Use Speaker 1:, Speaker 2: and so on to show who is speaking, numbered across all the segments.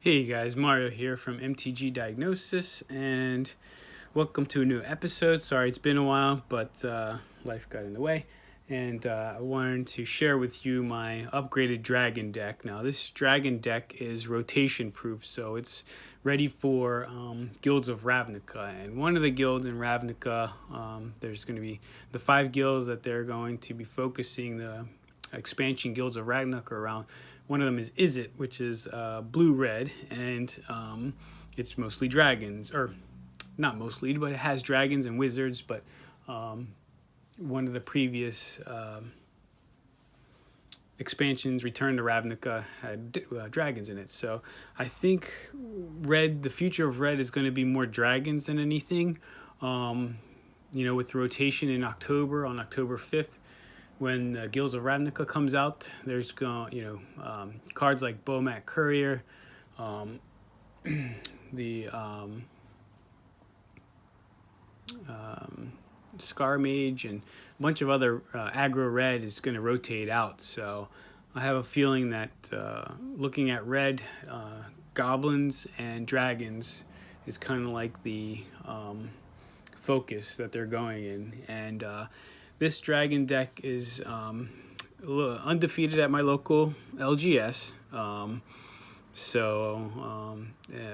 Speaker 1: Hey guys, Mario here from MTG Diagnosis, and welcome to a new episode. Sorry it's been a while, but life got in the way, and I wanted to share with you my upgraded dragon deck. Now, this dragon deck is rotation proof, so it's ready for Guilds of Ravnica. And one of the guilds in Ravnica, there's going to be the 5 guilds that they're going to be focusing the expansion Guilds of Ravnica around. One of them is It, which is blue-red, and it's mostly dragons, or not mostly, but it has dragons and wizards, but one of the previous expansions, Return to Ravnica, had dragons in it. So I think the future of red is going to be more dragons than anything. With rotation in October, on October 5th, when Guilds of Ravnica comes out, there's cards like Bomat Courier, the Scar Mage, and a bunch of other aggro red is going to rotate out. So I have a feeling that looking at red, goblins and dragons is kind of like the focus that they're going in. And this dragon deck is undefeated at my local LGS.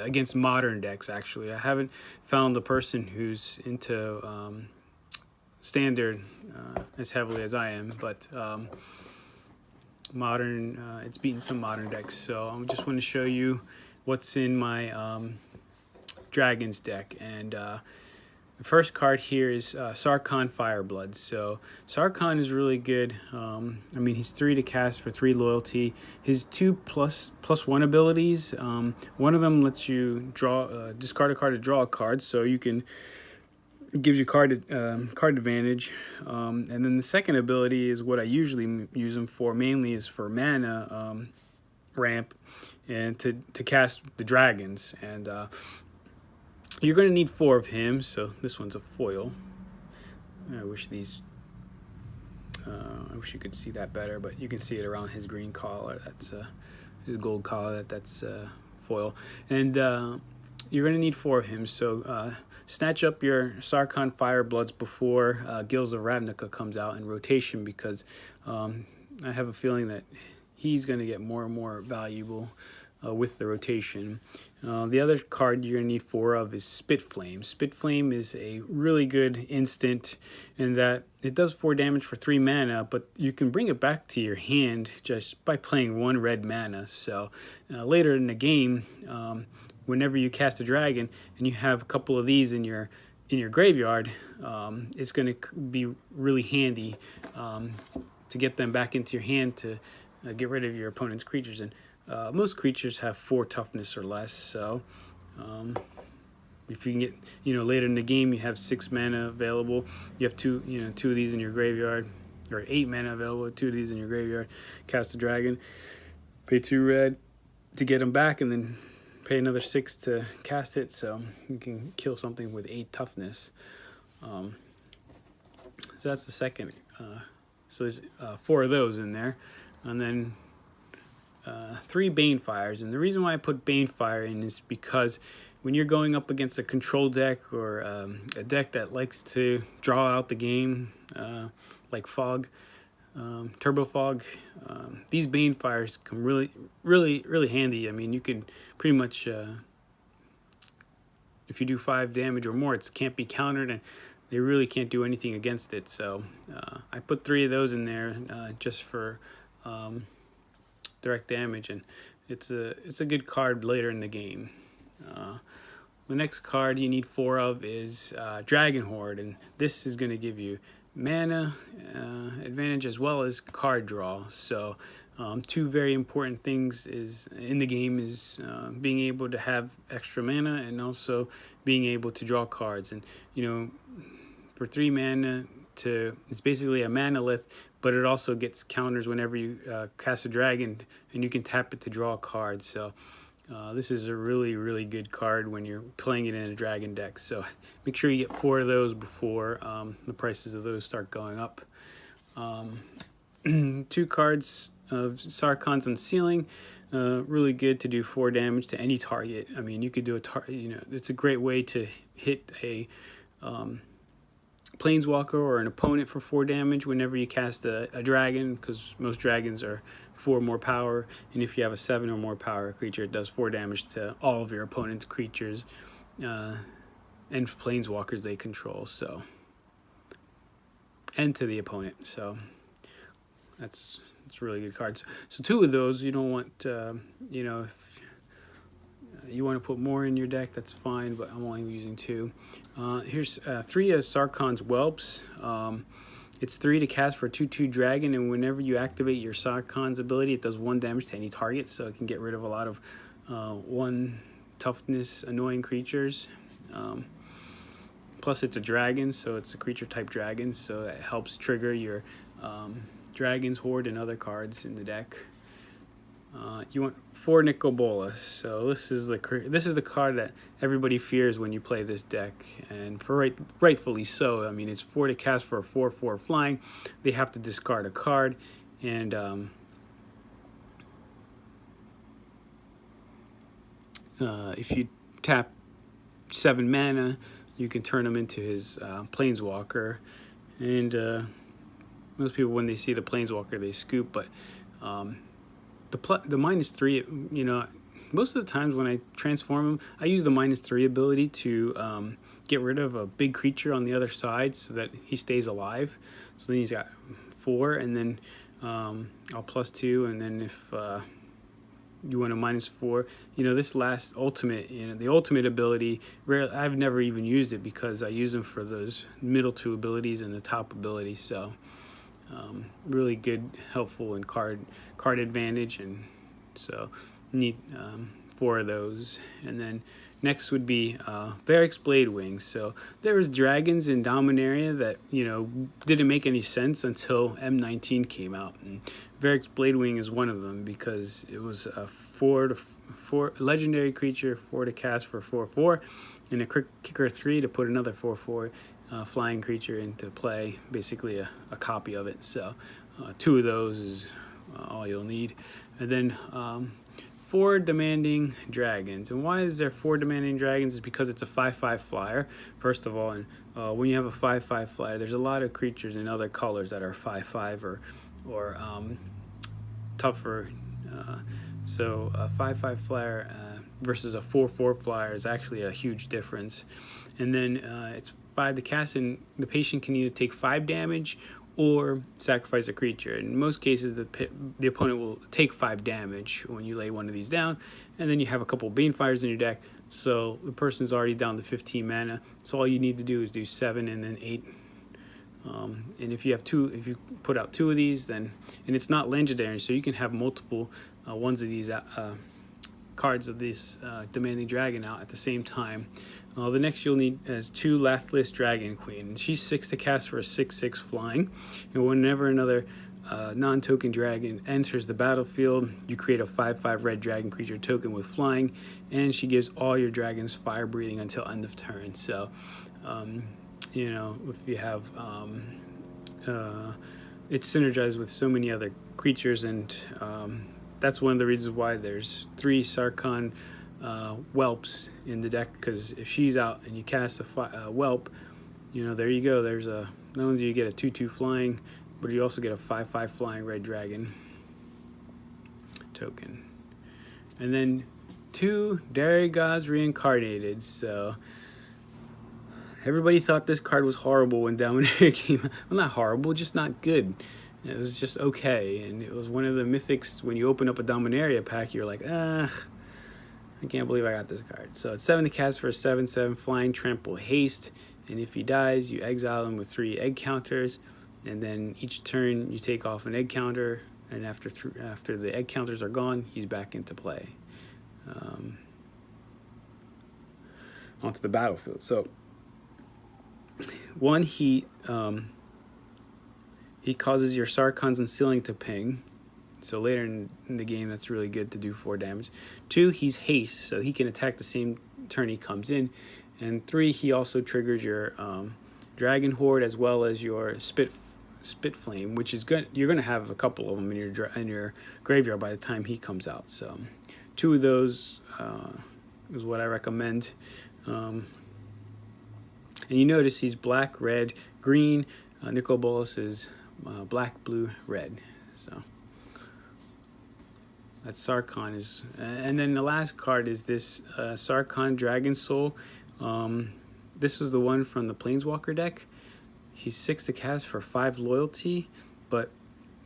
Speaker 1: Against modern decks, actually. I haven't found the person who's into standard as heavily as I am, but modern, it's beaten some modern decks. So I just want to show you what's in my dragons deck. And the first card here is Sarkhan Fireblood. So Sarkhan is really good. He's 3 to cast for 3 loyalty. His 2+1 abilities, one of them lets you discard a card to draw a card, so you can gives you card advantage. And then the second ability is what I usually use him for. Mainly is for mana ramp and to cast the dragons. And you're going to need 4 of him, so this one's a foil. I wish you could see that better, but you can see it around his green collar. That's his gold collar. That's foil. And you're going to need 4 of him, so snatch up your Sarkhan Firebloods before Guilds of Ravnica comes out in rotation, because I have a feeling that he's going to get more and more valuable with the rotation. The other card you're going to need 4 of is Spitflame. Spitflame is a really good instant in that it does 4 damage for 3 mana, but you can bring it back to your hand just by playing 1 red mana. So later in the game, whenever you cast a dragon and you have a couple of these in your graveyard, it's going to be really handy to get them back into your hand to get rid of your opponent's creatures. And most creatures have 4 toughness or less, so if you can get, later in the game, you have 6 mana available. You have 2 of these in your graveyard, or 8 mana available, 2 of these in your graveyard. Cast a dragon, pay 2 red to get them back, and then pay another 6 to cast it, so you can kill something with 8 toughness. So that's the second. So there's 4 of those in there, and then 3 Banefires. And the reason why I put Banefire in is because when you're going up against a control deck, or a deck that likes to draw out the game, like Fog, Turbo Fog, these Banefires come really handy. I mean, you can pretty much, if you do 5 damage or more, it can't be countered, and they really can't do anything against it. So I put 3 of those in there just for direct damage, and it's a good card later in the game. The next card you need 4 of is Dragon Horde, and this is going to give you mana advantage as well as card draw. So 2 very important things in the game is being able to have extra mana, and also being able to draw cards. And for 3 mana, it's basically a manalith, but it also gets counters whenever you cast a dragon, and you can tap it to draw a card. So this is a really good card when you're playing it in a dragon deck. So make sure you get 4 of those before the prices of those start going up. 2 cards of Sarkhan's Unsealing. really good to do 4 damage to any target. I mean, you could do it's a great way to hit a planeswalker or an opponent for 4 damage whenever you cast a dragon, because most dragons are 4 more power, and if you have a 7 or more power creature, it does 4 damage to all of your opponent's creatures and planeswalkers they control, so, and to the opponent. So it's really good cards. So 2 of those, you don't want if you want to put more in your deck, that's fine, but I'm only using 2. Here's 3 of Sarkhan's Whelps. It's 3 to cast for a 2/2 dragon, and whenever you activate your Sarkhan's ability, it does 1 damage to any target, so it can get rid of a lot of 1 toughness annoying creatures. Plus it's a dragon, so it's a creature type dragon, so that helps trigger your Dragon's Horde and other cards in the deck. You want 4 Nicol Bolas. So this is the card that everybody fears when you play this deck, and rightfully so. I mean, it's 4 to cast for a 4/4 flying. They have to discard a card, and if you tap 7 mana, you can turn him into his planeswalker, and most people, when they see the planeswalker, they scoop, but the -3, most of the times when I transform him, I use the -3 ability to get rid of a big creature on the other side so that he stays alive. So then he's got 4, and then I'll +2, and then if you want a -4, this last ultimate, the ultimate ability, I've never even used it because I use them for those middle 2 abilities and the top ability. So really good, helpful, and card advantage, and so need 4 of those. And then next would be Varric's Blade Wings. So there was dragons in Dominaria that didn't make any sense until M19 came out, and Varric's Blade Wing is one of them because it was a 4/4 legendary creature, 4 to cast for 4/4, and a kicker 3 to put another 4/4 flying creature into play, basically a copy of it. So 2 of those is all you'll need. And then 4 Demanding Dragons. And why is there 4 Demanding Dragons? Is because it's a 5/5 flyer, first of all. And when you have a 5/5 flyer, there's a lot of creatures in other colors that are 5/5 or tougher. So a 5/5 flyer versus a 4/4 flyer is actually a huge difference. And then it's 5 to cast, and the patient can either take 5 damage or sacrifice a creature. In most cases, the opponent will take 5 damage when you lay one of these down, and then you have a couple of Banefires in your deck, so the person's already down to 15 mana. So all you need to do is do 7 and then 8. And if you put out 2 of these, then, and it's not legendary, so you can have multiple ones of these cards of this Demanding Dragon out at the same time. The next you'll need is 2 Lathless Dragon Queen. She's 6 to cast for a 6/6 flying, and whenever another non-token dragon enters the battlefield, you create a 5/5 red dragon creature token with flying, and she gives all your dragons fire breathing until end of turn. So if you have it's synergized with so many other creatures, and that's one of the reasons why there's 3 Sarkhan whelps in the deck, because if she's out and you cast a whelp, there you go. There's not only do you get a 2/2 flying, but you also get a 5/5 flying red dragon token. And then 2 Darigaaz Reincarnated. So everybody thought this card was horrible when Dominaria came out. Well, not horrible, just not good. It was just okay, and it was one of the mythics. When you open up a Dominaria pack, you're like, I can't believe I got this card. So it's 7 to cast for a 7/7 flying trample haste, and if he dies, you exile him with 3 egg counters, and then each turn you take off an egg counter, and after the egg counters are gone, he's back into play onto the battlefield. So one, he causes your Sarkhan's Unsealing to ping. So later in the game, that's really good to do 4 damage. 2, he's haste, so he can attack the same turn he comes in. And 3, he also triggers your Dragon Horde as well as your Spit Flame, which is good. You're gonna have a couple of them in your graveyard by the time he comes out. So 2 of those is what I recommend. And you notice he's black, red, green. Nicol Bolas is black, blue, red. So that's Sarkhan is, and then the last card is this Sarkhan Dragon Soul. This was the one from the Planeswalker deck. He's 6 to cast for 5 loyalty, but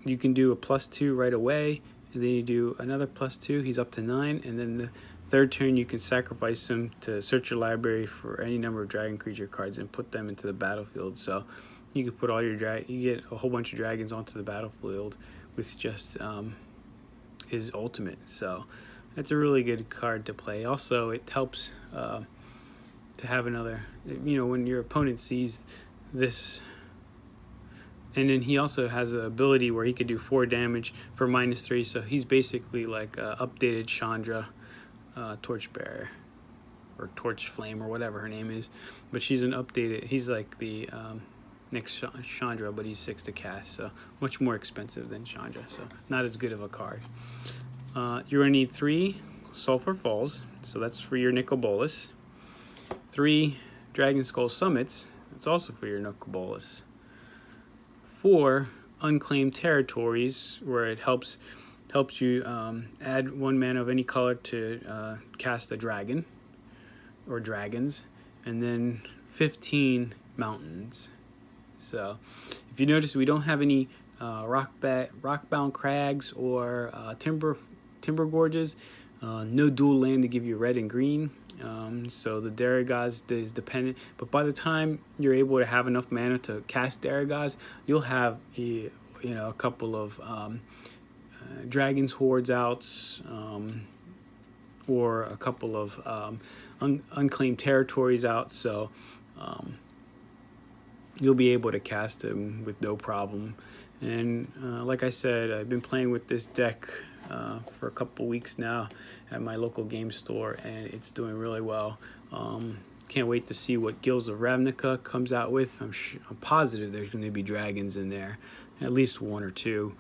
Speaker 1: you can do a +2 right away, and then you do another +2. He's up to 9, and then the 3rd turn you can sacrifice him to search your library for any number of dragon creature cards and put them into the battlefield. So you can put all your you get a whole bunch of dragons onto the battlefield with just his ultimate. So that's a really good card to play. Also, it helps to have another, when your opponent sees this, and then he also has an ability where he could do 4 damage for -3. So he's basically like updated Chandra, Torchbearer, or Torch Flame, or whatever her name is. But she's an updated. He's like the next Chandra, but he's 6 to cast, so much more expensive than Chandra. So not as good of a card. You're gonna need 3 Sulphur Falls, so that's for your Nicol Bolas. 3 Dragon Skull Summits. It's also for your Nicol Bolas. 4 Unclaimed Territories, where it helps you add 1 mana of any color to cast a dragon or dragons, and then 15 Mountains. So if you notice, we don't have any rockbound crags or timber gorges. No dual land to give you red and green. So the Daragaz is dependent, but by the time you're able to have enough mana to cast Daragaz, you'll have a couple of Dragon's Hordes outs, or a couple of unclaimed territories out. So you'll be able to cast them with no problem. And like I said, I've been playing with this deck for a couple weeks now at my local game store, and it's doing really well. Can't wait to see what Guilds of Ravnica comes out with. I'm positive there's going to be dragons in there, at least 1 or 2,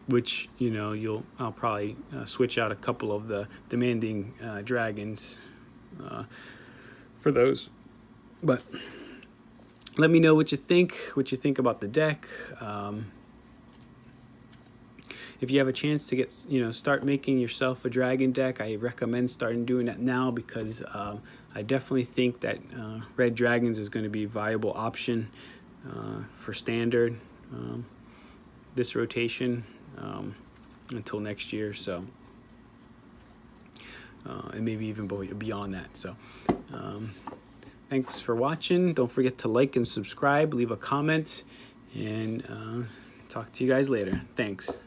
Speaker 1: which I'll probably switch out a couple of the demanding dragons for those. But let me know what you think about the deck. If you have a chance to get, start making yourself a dragon deck, I recommend starting doing that now, because I definitely think that red dragons is going to be a viable option for standard this rotation until next year. So and maybe even beyond that. So thanks for watching. Don't forget to like and subscribe, leave a comment, and talk to you guys later. Thanks.